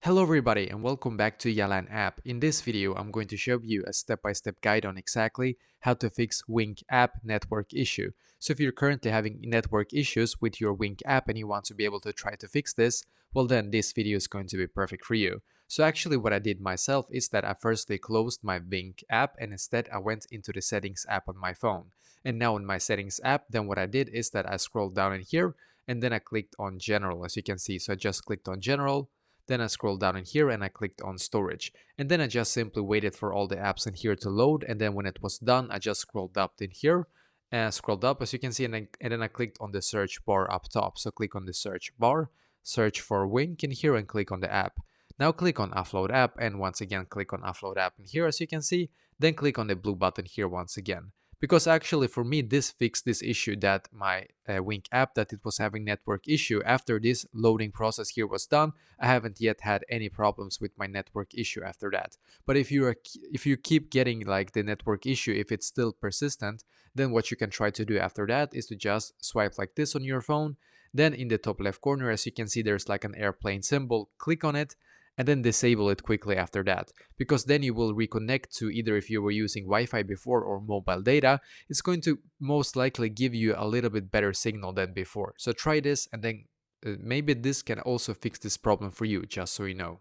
Hello everybody and welcome back to Yalan app. In this video, I'm going to show you a step-by-step guide on exactly how to fix Wink app network issue. So if you're currently having network issues with your Wink app and you want to be able to try to fix this, well then this video is going to be perfect for you. So actually what I did myself is that I firstly closed my Wink app and instead I went into the settings app on my phone. And now in my settings app, then what I did is that I scrolled down in here and then I clicked on general as you can see. So I just clicked on general. Then I scrolled down in here and I clicked on storage. And then I just simply waited for all the apps in here to load. And then when it was done, I just scrolled up in here and scrolled up as you can see. And then I clicked on the search bar up top. So click on the search bar, search for Wink in here and click on the app. Now click on offload app and once again click on offload app in here as you can see. Then click on the blue button here once again. Because actually for me this fixed this issue that my Wink app that it was having network issue. After this loading process here was done, I haven't yet had any problems with my network issue after that. But if you keep getting like the network issue, if it's still persistent, then what you can try to do after that is to just swipe like this on your phone. Then in the top left corner, as you can see, there's like an airplane symbol. Click on it and then disable it quickly after that, because then you will reconnect to either if you were using Wi-Fi before or mobile data. It's going to most likely give you a little bit better signal than before. So try this and then maybe this can also fix this problem for you, just so you know.